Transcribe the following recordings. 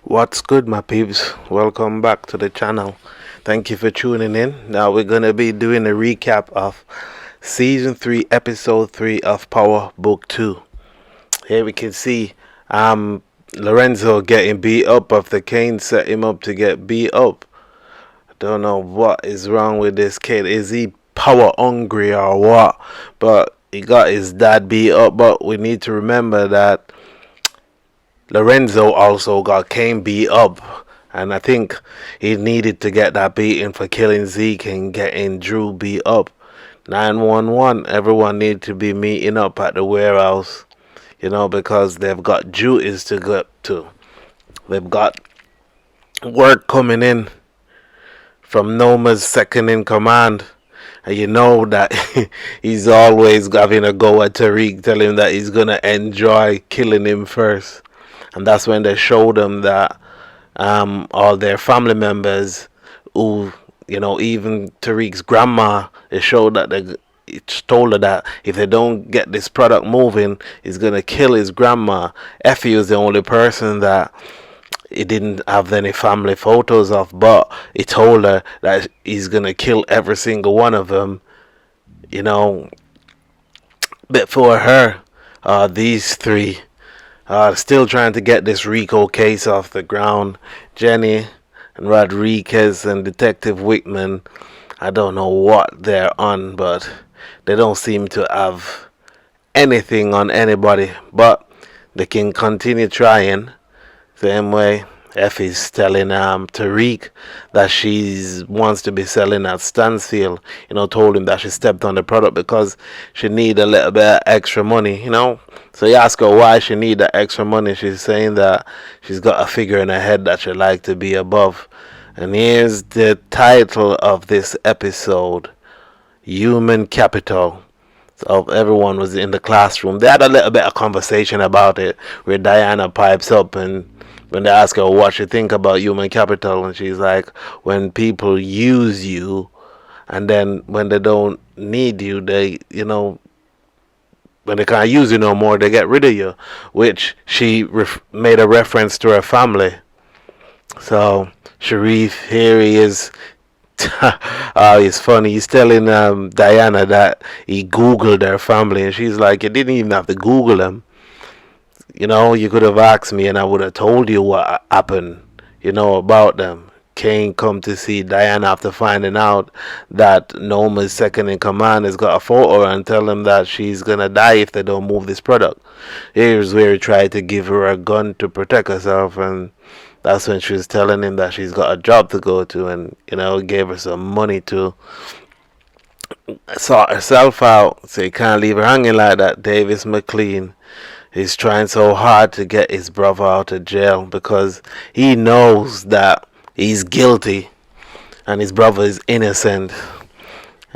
What's good, my peeps? Welcome back to the channel. Thank you for tuning in. Now we're gonna be doing a recap of season 3, episode 3 of Power Book 2. Here we can see Lorenzo getting beat up after Kane set him up to get beat up. I don't know what is wrong with this kid. Is he power hungry or what? But he got his dad beat up. But we need to remember that Lorenzo also got Kane beat up, and I think he needed to get that beating for killing Zeke and getting Drew beat up. 911, everyone need to be meeting up at the warehouse, because they've got duties to go to. They've got work coming in from Noma's second in command. And you know that he's always having a go at Tariq, telling him that he's gonna enjoy killing him first. And that's when they showed them that all their family members who, even Tariq's grandma, it showed that it told her that if they don't get this product moving, he's gonna kill his grandma. Effie was the only person that he didn't have any family photos of, but he told her that he's gonna kill every single one of them. You know, but for her, these three still trying to get this Rico case off the ground. Jenny and Rodriguez and Detective Whitman, I don't know what they're on, but they don't seem to have anything on anybody. But they can continue trying. Same way Effie's telling Tariq that she wants to be selling at Stansfield. Told him that she stepped on the product because she need a little bit of extra money. So he asked her why she need that extra money. She's saying that she's got a figure in her head that she'd like to be above. And here's the title of this episode: Human Capital. So everyone was in the classroom. They had a little bit of conversation about it, where Diana pipes up, and when they ask her what she think about human capital, and she's like, when people use you, and then when they don't need you, when they can't use you no more, they get rid of you, which she made a reference to her family. So Sharif, here he is. Oh, it's funny. He's telling Diana that he Googled their family, and she's like, you didn't even have to Google them. You could have asked me, and I would have told you what happened, about them. Kane come to see Diana after finding out that Noma's second in command has got a photo and tell him that she's gonna die if they don't move this product. Here's where he tried to give her a gun to protect herself, and that's when she was telling him that she's got a job to go to, and gave her some money to sort herself out, so you can't leave her hanging like that. Davis McLean is trying so hard to get his brother out of jail because he knows that he's guilty and his brother is innocent.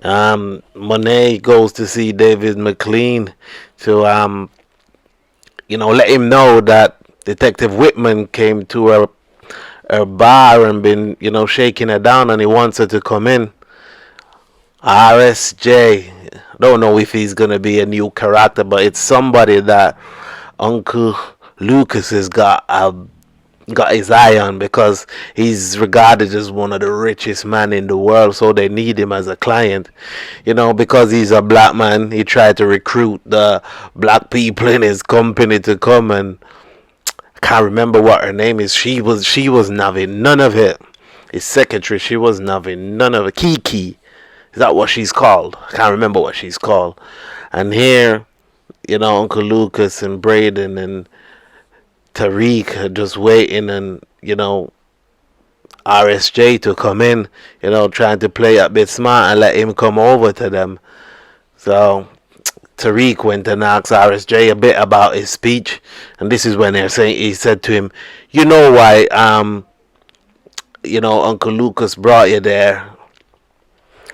Monet goes to see David McLean to let him know that Detective Whitman came to her bar and been shaking her down, and he wants her to come in. RSJ, don't know if he's gonna be a new character, but it's somebody that Uncle Lucas has got his eye on, because he's regarded as one of the richest men in the world, so they need him as a client. Because he's a black man, he tried to recruit the black people in his company to come, and I can't remember what her name is. She was having none of it. His secretary, she was having none of it. Kiki, is that what she's called? I can't remember what she's called. And here, Uncle Lucas and Braden and Tariq are just waiting, and RSJ to come in, trying to play a bit smart and let him come over to them. So Tariq went and asked RSJ a bit about his speech, and this is when he said to him, why Uncle Lucas brought you there.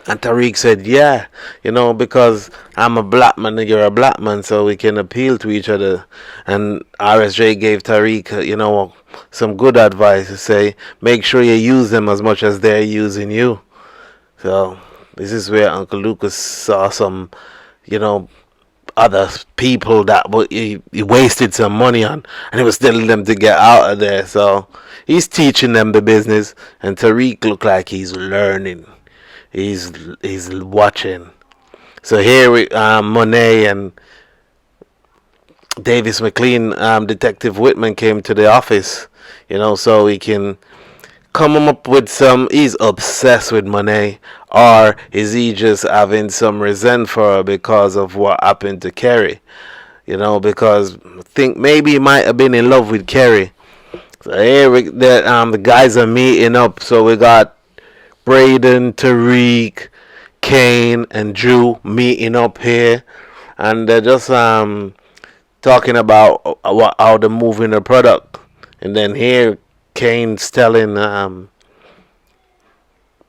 And Tariq said, yeah, because I'm a black man and you're a black man, so we can appeal to each other. And RSJ gave Tariq, some good advice to say, make sure you use them as much as they're using you. So this is where Uncle Lucas saw some, other people that he wasted some money on, and he was telling them to get out of there. So he's teaching them the business, and Tariq look like he's learning. He's watching. So here we Monet and Davis McLean, Detective Whitman came to the office, so he can come up with some. He's obsessed with Monet, or is he just having some resent for her because of what happened to Kerry? Because I think maybe he might have been in love with Kerry. So here the guys are meeting up. So we got Braden, Tariq, Kane, and Drew meeting up here, and they're just talking about how they're moving the product. And then here Kane's telling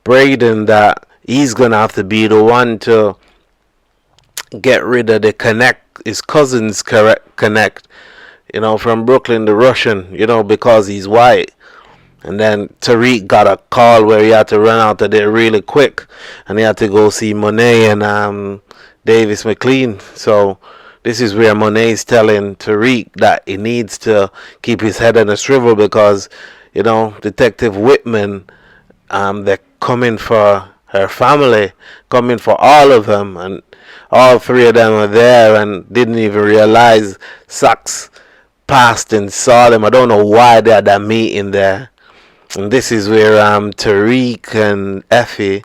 Braden that he's gonna have to be the one to get rid of the Connect, his cousin's Connect, from Brooklyn, the Russian, because he's white. And then Tariq got a call where he had to run out of there really quick, and he had to go see Monet and Davis McLean. So this is where Monet's telling Tariq that he needs to keep his head on a swivel because, Detective Whitman, they're coming for her family, coming for all of them, and all three of them are there and didn't even realize Sachs passed and saw them. I don't know why they had that meeting there. And this is where Tariq and Effie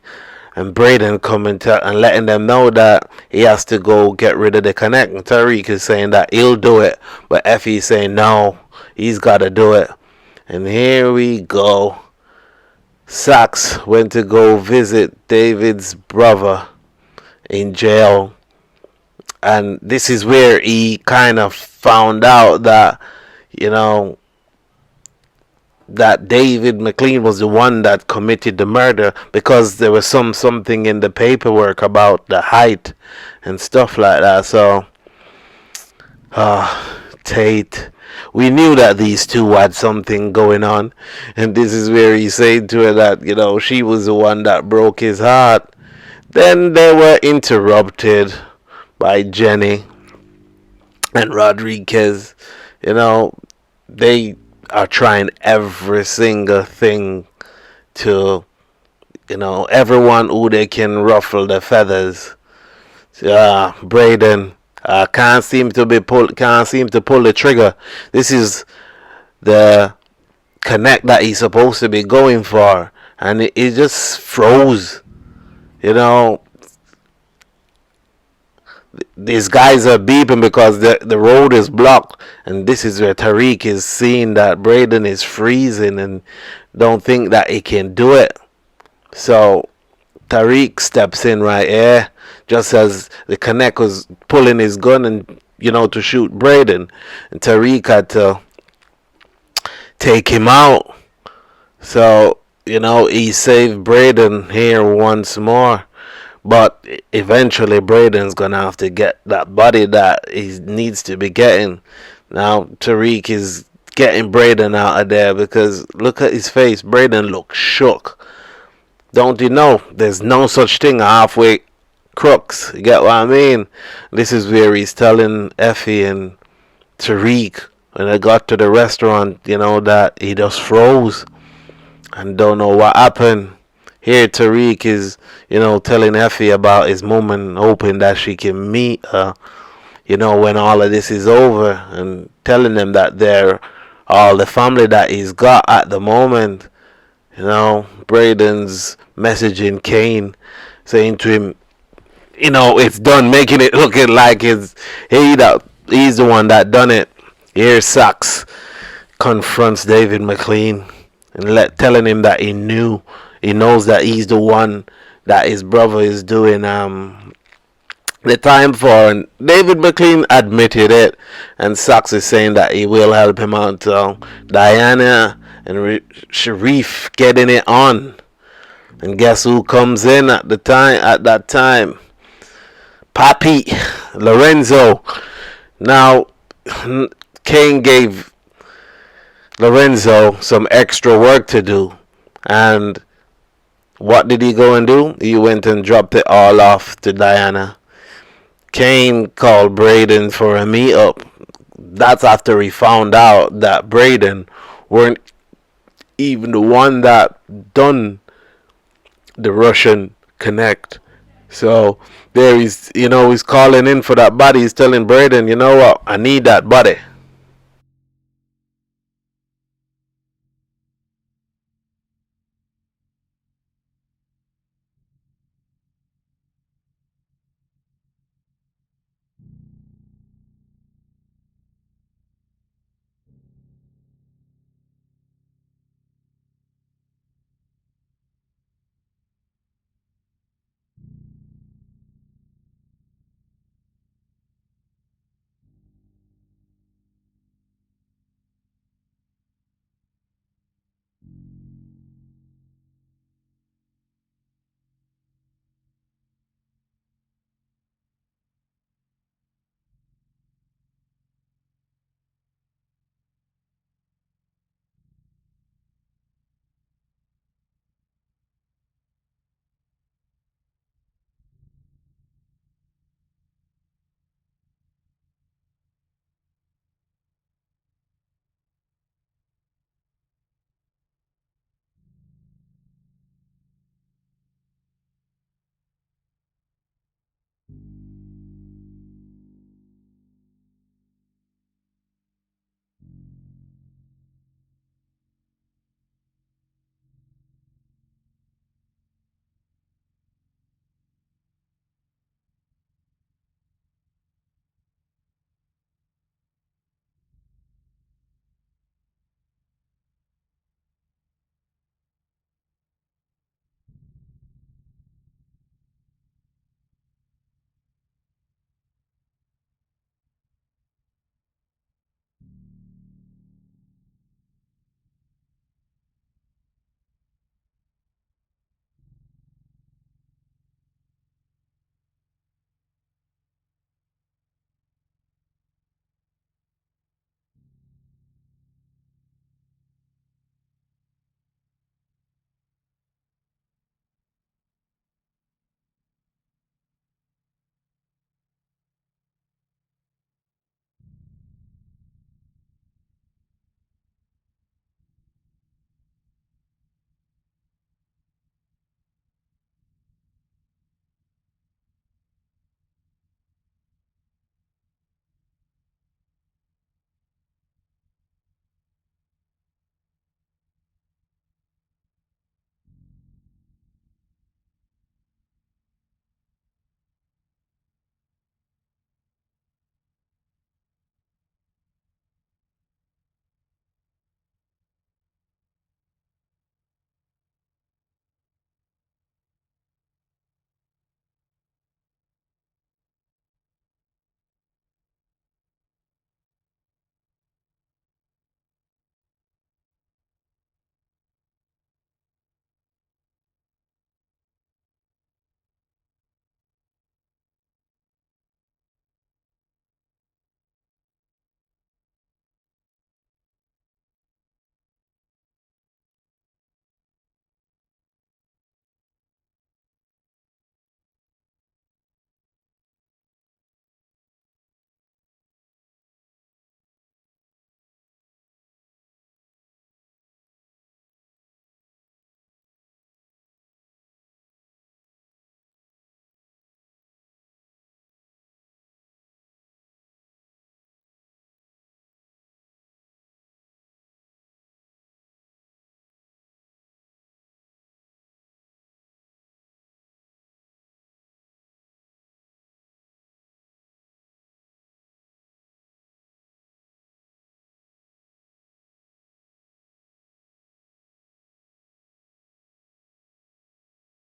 and Braden come and letting them know that he has to go get rid of the Connect. And Tariq is saying that he'll do it, but Effie is saying no, he's got to do it. And here we go. Sachs went to go visit David's brother in jail. And this is where he kind of found out that, that David McLean was the one that committed the murder because there was something in the paperwork about the height and stuff like that. So, Tate, we knew that these two had something going on, and this is where he said to her that she was the one that broke his heart. Then they were interrupted by Jenny and Rodriguez. They are trying every single thing to, everyone who they can ruffle the feathers. Braden can't seem to pull the trigger. This is the Connect that he's supposed to be going for, and it just froze. These guys are beeping because the road is blocked, and this is where Tariq is seeing that Braden is freezing and don't think that he can do it. So Tariq steps in right here just as the Connect was pulling his gun and to shoot Braden, and Tariq had to take him out. So he saved Braden here once more. But eventually Braden's going to have to get that body that he needs to be getting. Now Tariq is getting Braden out of there because look at his face. Braden looks shook. Don't you know? There's no such thing as halfway crooks. You get what I mean? This is where he's telling Effie and Tariq when they got to the restaurant, that he just froze and don't know what happened. Here Tariq is, telling Effie about his moment, hoping that she can meet her, when all of this is over, and telling them that they're all the family that he's got at the moment. Braden's messaging Kane, saying to him, it's done, making it looking like he's the one that done it. Here Sachs confronts David McLean and telling him that he knows that he's the one that his brother is doing the time for, and David McLean admitted it, and Sachs is saying that he will help him out. Diana and Sharif getting it on, and guess who comes in at that time? Papi Lorenzo. Now Kane gave Lorenzo some extra work to do, and what did he go and do? He went and dropped it all off to Diana. Kane called Braden for a meetup. That's after he found out that Braden weren't even the one that done the Russian connect. So there he's calling in for that body. He's telling Braden, you know what, I need that body.